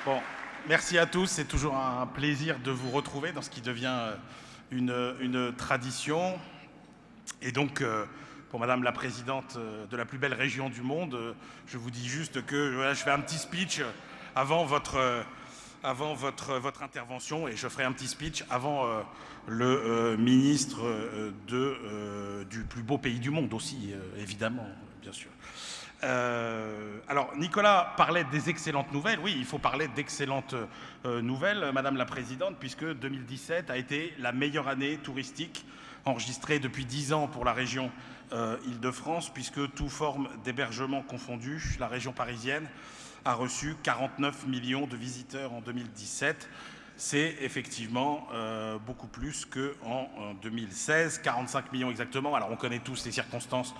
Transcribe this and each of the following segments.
Bon, merci à tous. C'est toujours un plaisir de vous retrouver dans ce qui devient une tradition. Et donc, pour Madame la Présidente de la plus belle région du monde, je vous dis juste que voilà, je fais un petit speech avant votre intervention et je ferai un petit speech avant le ministre du plus beau pays du monde aussi, évidemment, bien sûr. Alors, Nicolas parlait des excellentes nouvelles. Oui, il faut parler d'excellentes nouvelles, Madame la Présidente, puisque 2017 a été la meilleure année touristique enregistrée depuis 10 ans pour la région Île-de-France, puisque toute forme d'hébergement confondu, la région parisienne a reçu 49 millions de visiteurs en 2017. C'est effectivement beaucoup plus qu'en 2016, 45 millions exactement. Alors on connaît tous les circonstances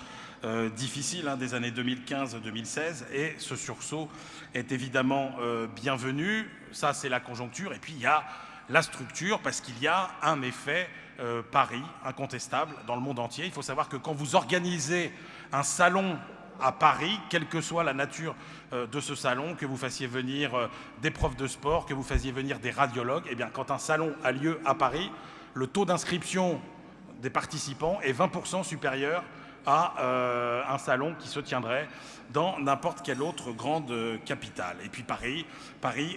difficiles des années 2015-2016 et ce sursaut est évidemment bienvenu. Ça, c'est la conjoncture. Et puis il y a la structure parce qu'il y a un effet Paris incontestable dans le monde entier. Il faut savoir que quand vous organisez un salon à Paris, quelle que soit la nature de ce salon, que vous fassiez venir des profs de sport, que vous fassiez venir des radiologues, eh bien, quand un salon a lieu à Paris, le taux d'inscription des participants est 20% supérieur à un salon qui se tiendrait dans n'importe quelle autre grande capitale. Et puis Paris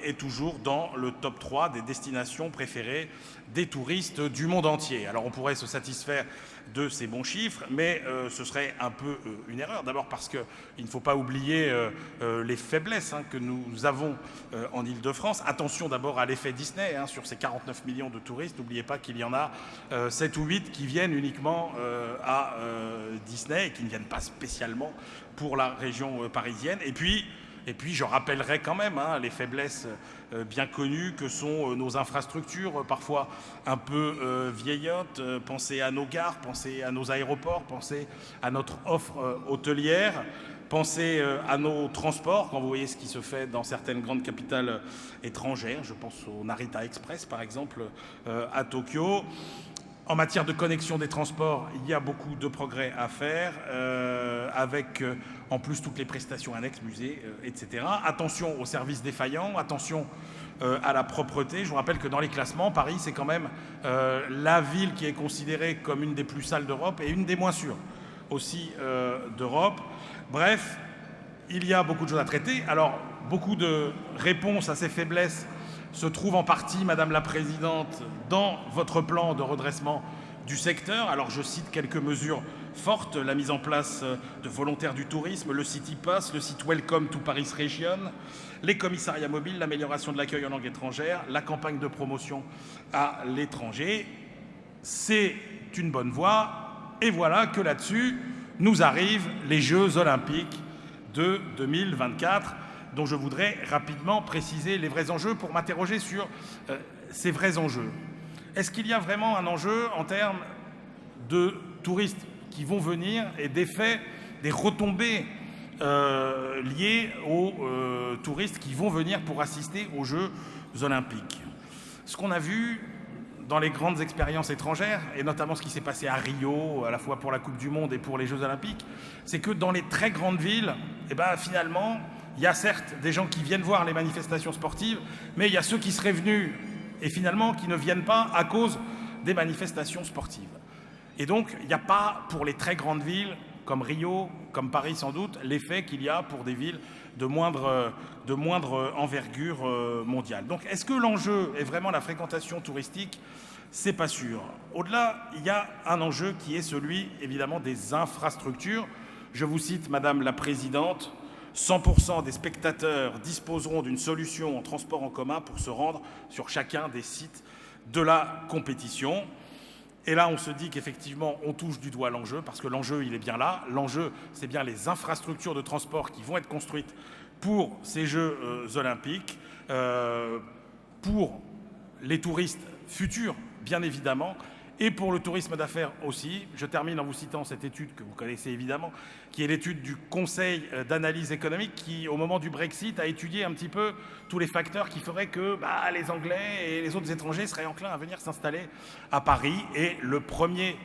est toujours dans le top 3 des destinations préférées des touristes du monde entier. Alors on pourrait se satisfaire de ces bons chiffres, mais ce serait un peu une erreur. D'abord parce qu'il ne faut pas oublier les faiblesses que nous avons en Île-de-France. Attention d'abord à l'effet Disney. Sur ces 49 millions de touristes, n'oubliez pas qu'il y en a 7 ou 8 qui viennent uniquement à Disney et qui ne viennent pas spécialement pour la région parisienne. Et puis je rappellerai quand même les faiblesses bien connues que sont nos infrastructures, parfois un peu vieillottes. Pensez à nos gares, pensez à nos aéroports, pensez à notre offre hôtelière, pensez à nos transports, quand vous voyez ce qui se fait dans certaines grandes capitales étrangères. Je pense au Narita Express, par exemple, à Tokyo. En matière de connexion des transports, il y a beaucoup de progrès à faire, avec en plus toutes les prestations annexes, musées, etc. Attention aux services défaillants, attention à la propreté. Je vous rappelle que dans les classements, Paris, c'est quand même la ville qui est considérée comme une des plus sales d'Europe et une des moins sûres aussi d'Europe. Bref, il y a beaucoup de choses à traiter. Alors, beaucoup de réponses à ces faiblesses se trouve en partie, Madame la Présidente, dans votre plan de redressement du secteur. Alors je cite quelques mesures fortes, la mise en place de volontaires du tourisme, le City Pass, le site Welcome to Paris Region, les commissariats mobiles, l'amélioration de l'accueil en langue étrangère, la campagne de promotion à l'étranger. C'est une bonne voie et voilà que là-dessus nous arrivent les Jeux Olympiques de 2024. Dont je voudrais rapidement préciser les vrais enjeux pour m'interroger sur ces vrais enjeux. Est-ce qu'il y a vraiment un enjeu en termes de touristes qui vont venir et d'effets, des retombées liées aux touristes qui vont venir pour assister aux Jeux Olympiques? Ce qu'on a vu dans les grandes expériences étrangères, et notamment ce qui s'est passé à Rio, à la fois pour la Coupe du Monde et pour les Jeux Olympiques, c'est que dans les très grandes villes, finalement, il y a certes des gens qui viennent voir les manifestations sportives, mais il y a ceux qui seraient venus et finalement qui ne viennent pas à cause des manifestations sportives. Et donc, il n'y a pas pour les très grandes villes, comme Rio, comme Paris sans doute, l'effet qu'il y a pour des villes de moindre envergure mondiale. Donc, est-ce que l'enjeu est vraiment la fréquentation touristique ? C'est pas sûr. Au-delà, il y a un enjeu qui est celui, évidemment, des infrastructures. Je vous cite, Madame la Présidente, 100% des spectateurs disposeront d'une solution en transport en commun pour se rendre sur chacun des sites de la compétition. Et là, on se dit qu'effectivement, on touche du doigt l'enjeu, parce que l'enjeu, il est bien là. L'enjeu, c'est bien les infrastructures de transport qui vont être construites pour ces Jeux Olympiques, pour les touristes futurs, bien évidemment, et pour le tourisme d'affaires aussi. Je termine en vous citant cette étude que vous connaissez évidemment, qui est l'étude du Conseil d'analyse économique qui, au moment du Brexit, a étudié un petit peu tous les facteurs qui feraient que les Anglais et les autres étrangers seraient enclins à venir s'installer à Paris. Et le premier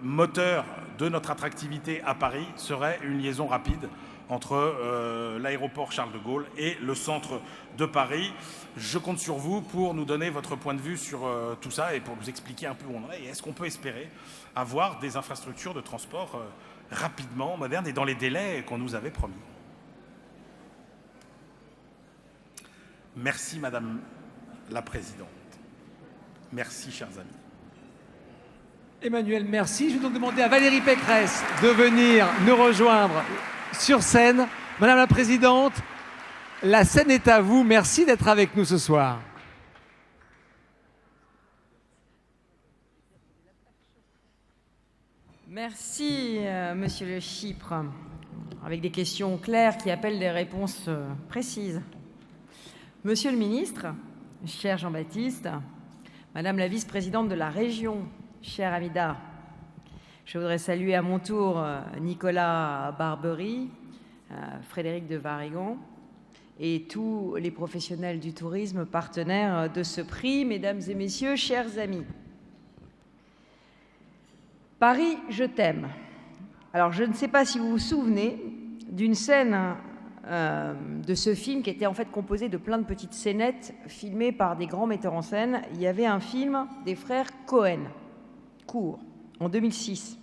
moteur de notre attractivité à Paris serait une liaison rapide entre l'aéroport Charles de Gaulle et le centre de Paris. Je compte sur vous pour nous donner votre point de vue sur tout ça et pour nous expliquer un peu où on est. Et est-ce qu'on peut espérer avoir des infrastructures de transport rapidement, modernes et dans les délais qu'on nous avait promis? Merci Madame la Présidente. Merci chers amis. Emmanuel, merci. Je vais donc demander à Valérie Pécresse de venir nous rejoindre sur scène. Madame la Présidente, la scène est à vous. Merci d'être avec nous ce soir. Merci, Monsieur le Chypre, avec des questions claires qui appellent des réponses précises. Monsieur le ministre, cher Jean-Baptiste, Madame la vice-présidente de la région, chère Amida, je voudrais saluer à mon tour Nicolas Barbery, Frédéric de Varigon et tous les professionnels du tourisme partenaires de ce prix, mesdames et messieurs, chers amis. Paris, je t'aime. Alors, je ne sais pas si vous vous souvenez d'une scène de ce film qui était en fait composé de plein de petites scénettes filmées par des grands metteurs en scène. Il y avait un film des frères Cohen, court, en 2006.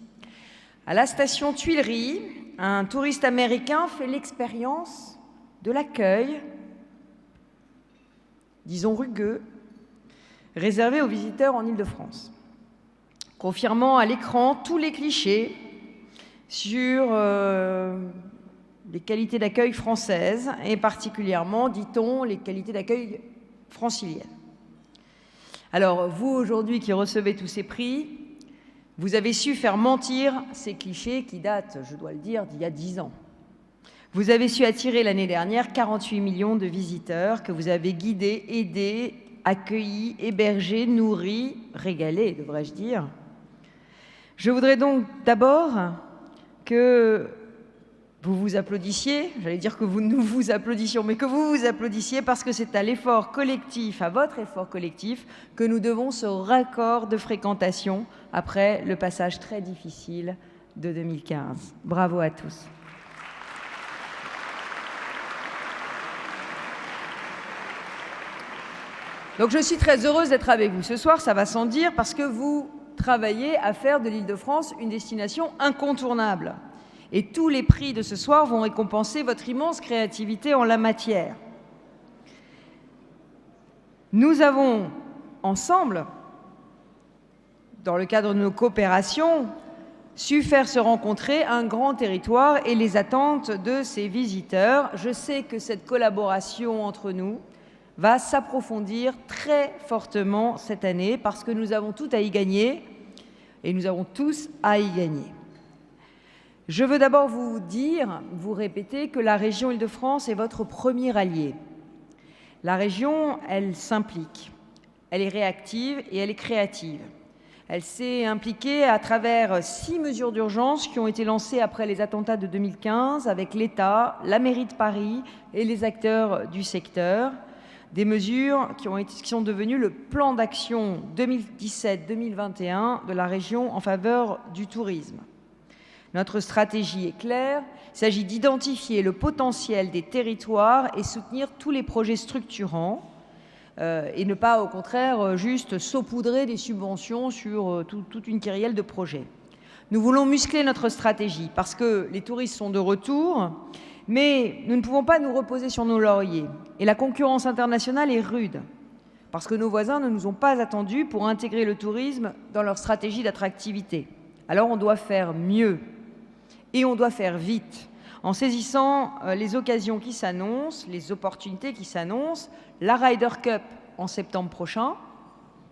À la station Tuileries, un touriste américain fait l'expérience de l'accueil, disons rugueux, réservé aux visiteurs en Île-de-France, confirmant à l'écran tous les clichés sur les qualités d'accueil françaises et particulièrement, dit-on, les qualités d'accueil franciliennes. Alors, vous, aujourd'hui, qui recevez tous ces prix, vous avez su faire mentir ces clichés qui datent, je dois le dire, d'il y a 10 ans. Vous avez su attirer l'année dernière 48 millions de visiteurs que vous avez guidés, aidés, accueillis, hébergés, nourris, régalés, devrais-je dire. Je voudrais donc d'abord que vous vous applaudissiez, j'allais dire que nous vous applaudissions, mais que vous vous applaudissiez parce que c'est à l'effort collectif, à votre effort collectif, que nous devons ce record de fréquentation après le passage très difficile de 2015. Bravo à tous. Donc je suis très heureuse d'être avec vous ce soir, ça va sans dire, parce que vous travaillez à faire de l'Île-de-France une destination incontournable. Et tous les prix de ce soir vont récompenser votre immense créativité en la matière. Nous avons ensemble, dans le cadre de nos coopérations, su faire se rencontrer un grand territoire et les attentes de ses visiteurs. Je sais que cette collaboration entre nous va s'approfondir très fortement cette année parce que nous avons tout à y gagner et nous avons tous à y gagner. Je veux d'abord vous dire, vous répéter que la région Île-de-France est votre premier allié. La région, elle s'implique, elle est réactive et elle est créative. Elle s'est impliquée à travers 6 mesures d'urgence qui ont été lancées après les attentats de 2015 avec l'État, la mairie de Paris et les acteurs du secteur. Des mesures qui sont devenues le plan d'action 2017-2021 de la région en faveur du tourisme. Notre stratégie est claire, il s'agit d'identifier le potentiel des territoires et soutenir tous les projets structurants et ne pas, au contraire, juste saupoudrer des subventions sur toute une kyrielle de projets. Nous voulons muscler notre stratégie parce que les touristes sont de retour, mais nous ne pouvons pas nous reposer sur nos lauriers. Et la concurrence internationale est rude parce que nos voisins ne nous ont pas attendus pour intégrer le tourisme dans leur stratégie d'attractivité. Alors on doit faire mieux. Et on doit faire vite, en saisissant les occasions qui s'annoncent, les opportunités qui s'annoncent, la Ryder Cup en septembre prochain,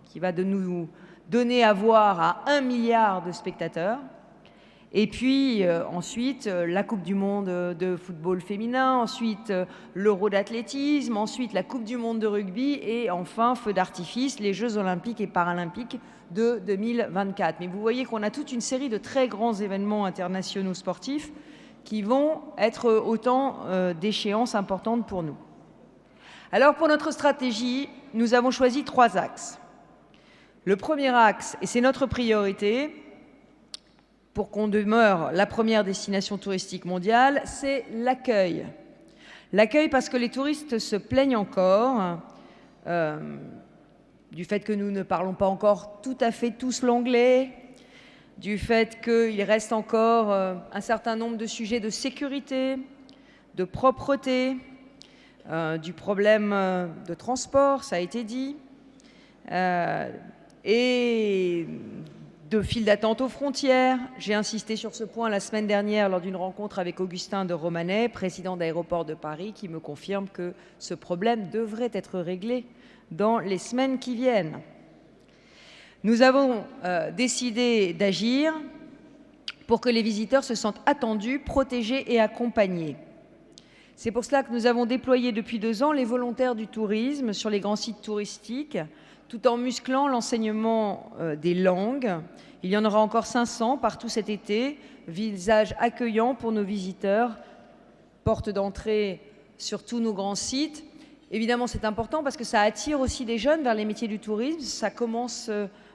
qui va nous donner à voir à 1 milliard de spectateurs, et puis ensuite la Coupe du monde de football féminin, ensuite l'Euro d'athlétisme, ensuite la Coupe du monde de rugby, et enfin, feu d'artifice, les Jeux olympiques et paralympiques de 2024. Mais vous voyez qu'on a toute une série de très grands événements internationaux sportifs qui vont être autant d'échéances importantes pour nous. Alors pour notre stratégie, nous avons choisi 3 axes. Le premier axe, et c'est notre priorité, pour qu'on demeure la première destination touristique mondiale, c'est l'accueil. L'accueil parce que les touristes se plaignent encore du fait que nous ne parlons pas encore tout à fait tous l'anglais, du fait qu'il reste encore un certain nombre de sujets de sécurité, de propreté, du problème de transport, ça a été dit, et de files d'attente aux frontières. J'ai insisté sur ce point la semaine dernière lors d'une rencontre avec Augustin de Romanet, président d'Aéroports de Paris, qui me confirme que ce problème devrait être réglé dans les semaines qui viennent. Nous avons décidé d'agir pour que les visiteurs se sentent attendus, protégés et accompagnés. C'est pour cela que nous avons déployé depuis 2 ans les volontaires du tourisme sur les grands sites touristiques, tout en musclant l'enseignement des langues. Il y en aura encore 500 partout cet été, visages accueillants pour nos visiteurs, porte d'entrée sur tous nos grands sites. Évidemment, c'est important parce que ça attire aussi des jeunes vers les métiers du tourisme. Ça commence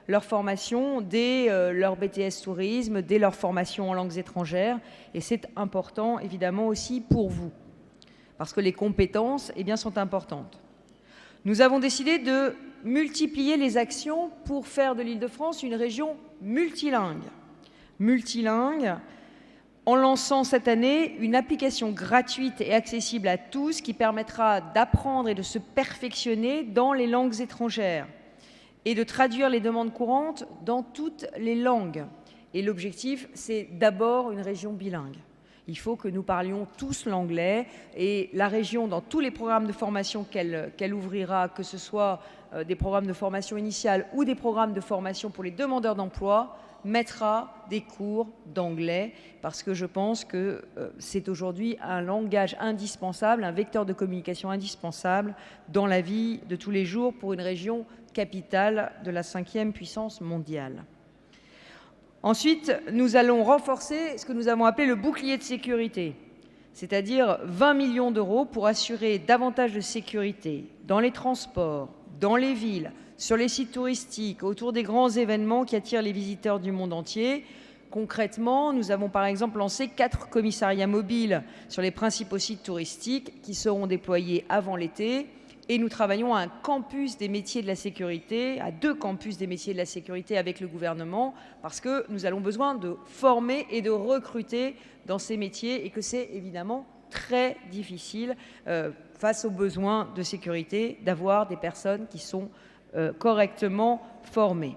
leur formation dès leur BTS tourisme, dès leur formation en langues étrangères. Et c'est important, évidemment, aussi pour vous, parce que les compétences sont importantes. Nous avons décidé de multiplier les actions pour faire de l'Île-de-France une région multilingue. Multilingue, en lançant cette année une application gratuite et accessible à tous qui permettra d'apprendre et de se perfectionner dans les langues étrangères et de traduire les demandes courantes dans toutes les langues. Et l'objectif, c'est d'abord une région bilingue. Il faut que nous parlions tous l'anglais et la région, dans tous les programmes de formation qu'elle ouvrira, que ce soit des programmes de formation initiale ou des programmes de formation pour les demandeurs d'emploi, mettra des cours d'anglais parce que je pense que c'est aujourd'hui un langage indispensable, un vecteur de communication indispensable dans la vie de tous les jours pour une région capitale de la 5e puissance mondiale. Ensuite, nous allons renforcer ce que nous avons appelé le bouclier de sécurité, c'est-à-dire 20 millions d'euros pour assurer davantage de sécurité dans les transports, dans les villes, sur les sites touristiques, autour des grands événements qui attirent les visiteurs du monde entier. Concrètement, nous avons par exemple lancé 4 commissariats mobiles sur les principaux sites touristiques qui seront déployés avant l'été. Et nous travaillons à un campus des métiers de la sécurité, à 2 campus des métiers de la sécurité avec le gouvernement, parce que nous avons besoin de former et de recruter dans ces métiers et que c'est évidemment très difficile face aux besoins de sécurité d'avoir des personnes qui sont correctement formées.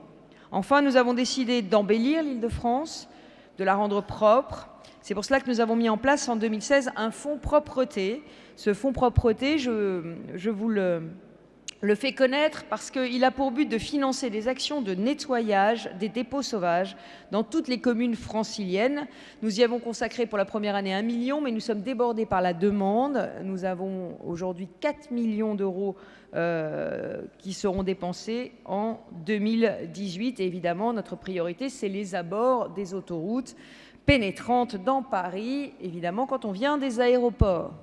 Enfin, nous avons décidé d'embellir l'Île-de-France, de la rendre propre. C'est pour cela que nous avons mis en place en 2016 un fonds propreté. Ce fonds propreté, je vous le fais connaître parce qu'il a pour but de financer des actions de nettoyage des dépôts sauvages dans toutes les communes franciliennes. Nous y avons consacré pour la première année 1 million, mais nous sommes débordés par la demande. Nous avons aujourd'hui 4 millions d'euros qui seront dépensés en 2018. Et évidemment, notre priorité, c'est les abords des autoroutes pénétrantes dans Paris, évidemment, quand on vient des aéroports.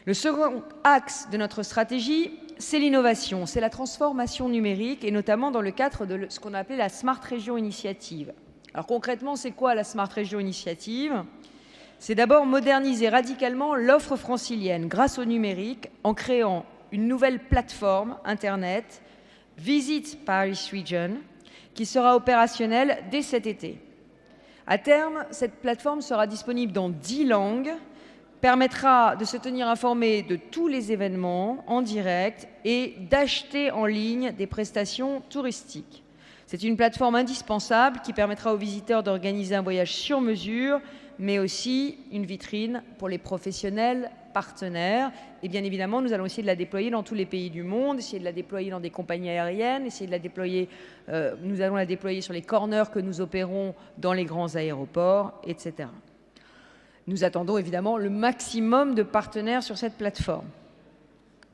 Le second axe de notre stratégie, c'est l'innovation, c'est la transformation numérique et notamment dans le cadre de ce qu'on a appelé la Smart Region Initiative. Alors concrètement, c'est quoi la Smart Region Initiative ? C'est d'abord moderniser radicalement l'offre francilienne grâce au numérique en créant une nouvelle plateforme Internet, Visit Paris Region, qui sera opérationnelle dès cet été. À terme, cette plateforme sera disponible dans 10 langues, permettra de se tenir informé de tous les événements en direct et d'acheter en ligne des prestations touristiques. C'est une plateforme indispensable qui permettra aux visiteurs d'organiser un voyage sur mesure, mais aussi une vitrine pour les professionnels partenaires. Et bien évidemment, nous allons essayer de la déployer dans tous les pays du monde, essayer de la déployer dans des compagnies aériennes, essayer de la déployer, nous allons la déployer sur les corners que nous opérons dans les grands aéroports, etc. Nous attendons évidemment le maximum de partenaires sur cette plateforme.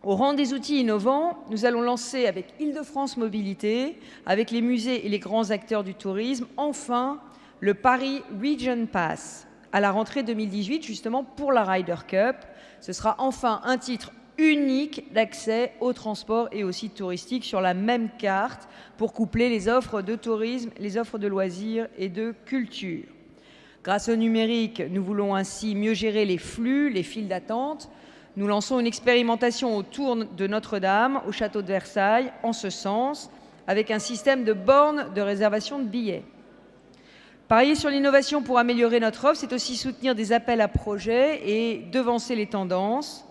Au rang des outils innovants, nous allons lancer avec Île-de-France Mobilité, avec les musées et les grands acteurs du tourisme, enfin le Paris Region Pass à la rentrée 2018, justement pour la Ryder Cup. Ce sera enfin un titre unique d'accès au transport et aux sites touristiques sur la même carte pour coupler les offres de tourisme, les offres de loisirs et de culture. Grâce au numérique, nous voulons ainsi mieux gérer les flux, les files d'attente. Nous lançons une expérimentation autour de Notre-Dame, au château de Versailles, en ce sens, avec un système de bornes de réservation de billets. Parier sur l'innovation pour améliorer notre offre, c'est aussi soutenir des appels à projets et devancer les tendances.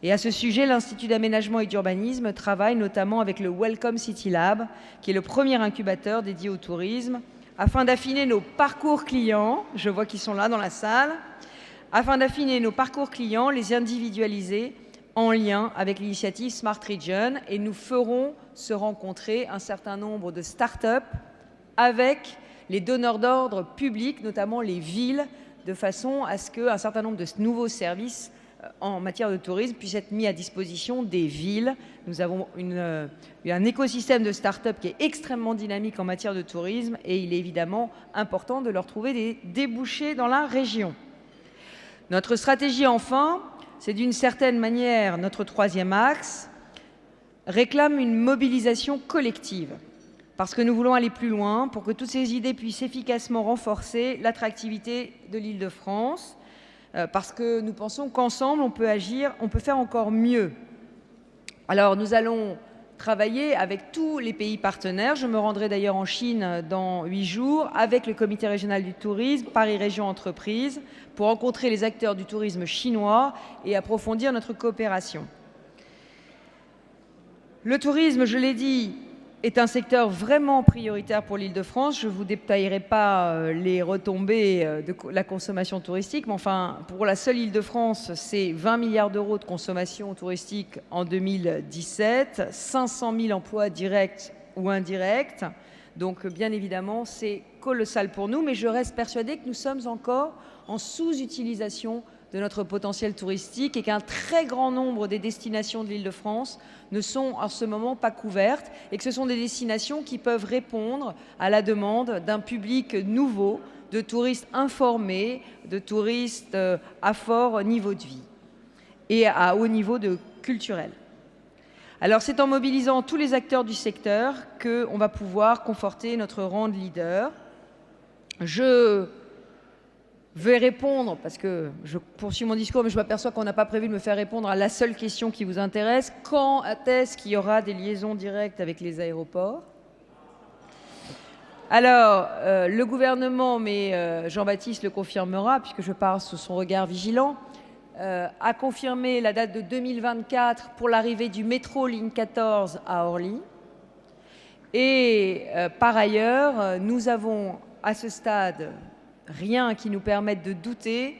Et à ce sujet, l'Institut d'aménagement et d'urbanisme travaille notamment avec le Welcome City Lab, qui est le premier incubateur dédié au tourisme, afin d'affiner nos parcours clients, je vois qu'ils sont là dans la salle, afin d'affiner nos parcours clients, les individualiser en lien avec l'initiative Smart Region. Et nous ferons se rencontrer un certain nombre de start-up avec les donneurs d'ordre publics, notamment les villes, de façon à ce qu'un certain nombre de nouveaux services en matière de tourisme puissent être mis à disposition des villes. Nous avons un écosystème de start-up qui est extrêmement dynamique en matière de tourisme et il est évidemment important de leur trouver des débouchés dans la région. Notre stratégie, enfin, c'est d'une certaine manière, notre troisième axe, réclame une mobilisation collective. Parce que nous voulons aller plus loin, pour que toutes ces idées puissent efficacement renforcer l'attractivité de l'Île-de-France, parce que nous pensons qu'ensemble, on peut agir, on peut faire encore mieux. Alors, nous allons travailler avec tous les pays partenaires. Je me rendrai d'ailleurs en Chine dans 8 jours, avec le Comité régional du tourisme, Paris Région Entreprises, pour rencontrer les acteurs du tourisme chinois et approfondir notre coopération. Le tourisme, je l'ai dit, est un secteur vraiment prioritaire pour l'Île-de-France. Je ne vous détaillerai pas les retombées de la consommation touristique, mais enfin, pour la seule Île-de-France, c'est 20 milliards d'euros de consommation touristique en 2017, 500 000 emplois directs ou indirects. Donc, bien évidemment, c'est colossal pour nous, mais je reste persuadée que nous sommes encore en sous-utilisation de notre potentiel touristique et qu'un très grand nombre des destinations de l'Île-de-France ne sont en ce moment pas couvertes et que ce sont des destinations qui peuvent répondre à la demande d'un public nouveau, de touristes informés, de touristes à fort niveau de vie et à haut niveau culturel. Alors c'est en mobilisant tous les acteurs du secteur qu'on va pouvoir conforter notre rang de leader. Je vais répondre, parce que je poursuis mon discours, mais je m'aperçois qu'on n'a pas prévu de me faire répondre à la seule question qui vous intéresse. Quand est-ce qu'il y aura des liaisons directes avec les aéroports ? Alors, le gouvernement, mais Jean-Baptiste le confirmera, puisque je parle sous son regard vigilant, a confirmé la date de 2024 pour l'arrivée du métro ligne 14 à Orly. Et par ailleurs, nous avons à ce stade rien qui nous permette de douter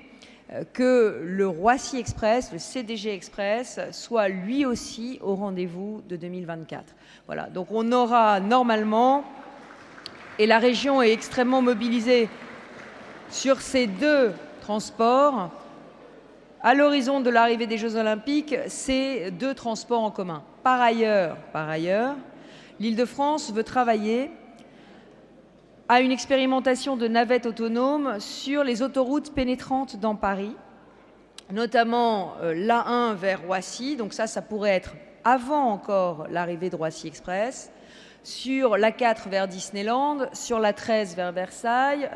que le Roissy Express, le CDG Express, soit lui aussi au rendez-vous de 2024. Voilà, donc on aura normalement, et la région est extrêmement mobilisée sur ces deux transports, à l'horizon de l'arrivée des Jeux Olympiques, ces deux transports en commun. Par ailleurs, l'Île-de-France veut travailler à une expérimentation de navettes autonomes sur les autoroutes pénétrantes dans Paris, notamment l'A1 vers Roissy, donc ça pourrait être avant encore l'arrivée de Roissy Express, sur l'A4 vers Disneyland, sur l'A13 vers Versailles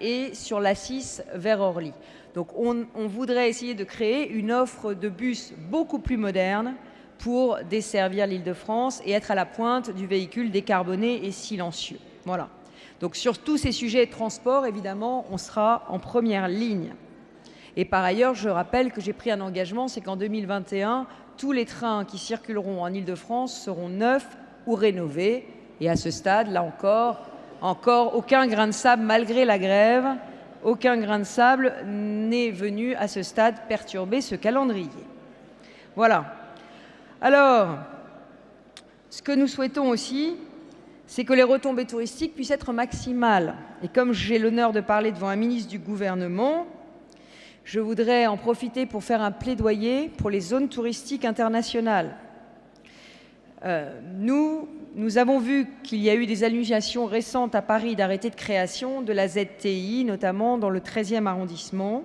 et sur l'A6 vers Orly. Donc on voudrait essayer de créer une offre de bus beaucoup plus moderne pour desservir l'Île-de-France et être à la pointe du véhicule décarboné et silencieux. Voilà. Donc sur tous ces sujets de transport, évidemment, on sera en première ligne. Et par ailleurs, je rappelle que j'ai pris un engagement, c'est qu'en 2021, tous les trains qui circuleront en Île-de-France seront neufs ou rénovés. Et à ce stade, là encore aucun grain de sable, malgré la grève, aucun grain de sable n'est venu à ce stade perturber ce calendrier. Voilà. Alors, ce que nous souhaitons aussi, c'est que les retombées touristiques puissent être maximales. Et comme j'ai l'honneur de parler devant un ministre du gouvernement, je voudrais en profiter pour faire un plaidoyer pour les zones touristiques internationales. Nous avons vu qu'il y a eu des annulations récentes à Paris d'arrêtés de création de la ZTI, notamment dans le 13e arrondissement.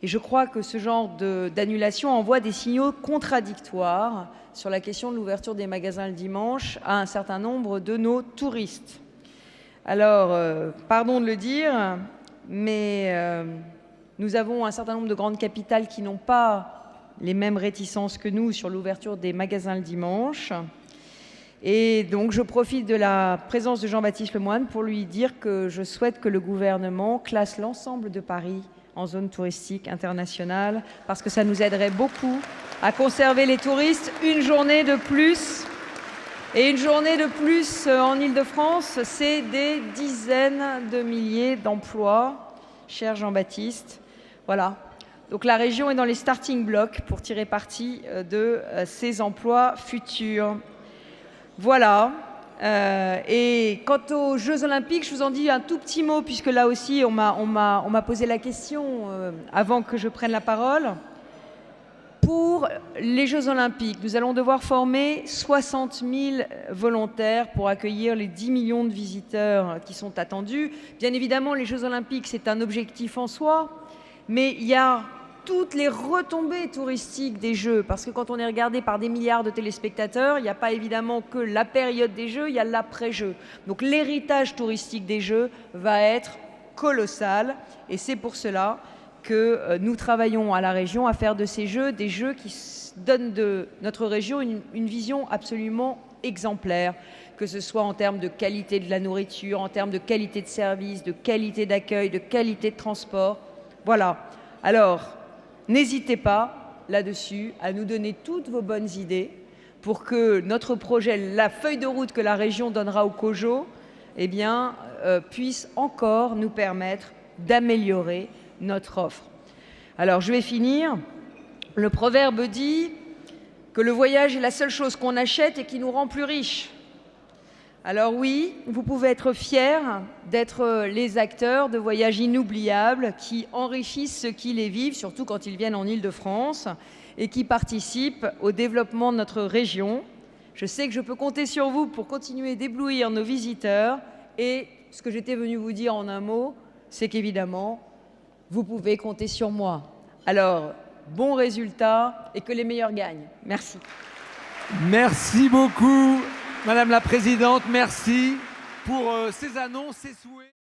Et je crois que ce genre d'annulation envoie des signaux contradictoires sur la question de l'ouverture des magasins le dimanche à un certain nombre de nos touristes. Alors, pardon de le dire, mais nous avons un certain nombre de grandes capitales qui n'ont pas les mêmes réticences que nous sur l'ouverture des magasins le dimanche. Et donc, je profite de la présence de Jean-Baptiste Lemoyne pour lui dire que je souhaite que le gouvernement classe l'ensemble de Paris en zone touristique internationale, parce que ça nous aiderait beaucoup à conserver les touristes une journée de plus. Et une journée de plus en Île-de-France, c'est des dizaines de milliers d'emplois, cher Jean-Baptiste. Voilà. Donc la région est dans les starting blocks pour tirer parti de ces emplois futurs. Voilà. Et quant aux Jeux Olympiques, je vous en dis un tout petit mot, puisque là aussi, on m'a posé la question avant que je prenne la parole. Pour les Jeux Olympiques, nous allons devoir former 60 000 volontaires pour accueillir les 10 millions de visiteurs qui sont attendus. Bien évidemment, les Jeux Olympiques, c'est un objectif en soi, mais il y a toutes les retombées touristiques des Jeux, parce que quand on est regardé par des milliards de téléspectateurs, il n'y a pas évidemment que la période des Jeux, il y a l'après-Jeux. Donc l'héritage touristique des Jeux va être colossal, et c'est pour cela que nous travaillons à la région à faire de ces Jeux des Jeux qui donnent de notre région une vision absolument exemplaire, que ce soit en termes de qualité de la nourriture, en termes de qualité de service, de qualité d'accueil, de qualité de transport. Voilà. Alors, n'hésitez pas là-dessus à nous donner toutes vos bonnes idées pour que notre projet, la feuille de route que la région donnera au COJO, eh bien, puisse encore nous permettre d'améliorer notre offre. Alors, je vais finir. Le proverbe dit que le voyage est la seule chose qu'on achète et qui nous rend plus riches. Alors oui, vous pouvez être fiers d'être les acteurs de voyages inoubliables qui enrichissent ceux qui les vivent, surtout quand ils viennent en Île-de-France, et qui participent au développement de notre région. Je sais que je peux compter sur vous pour continuer d'éblouir nos visiteurs. Et ce que j'étais venu vous dire en un mot, c'est qu'évidemment, vous pouvez compter sur moi. Alors, bon résultat et que les meilleurs gagnent. Merci. Merci beaucoup, Madame la Présidente. Merci pour ces annonces, ces souhaits.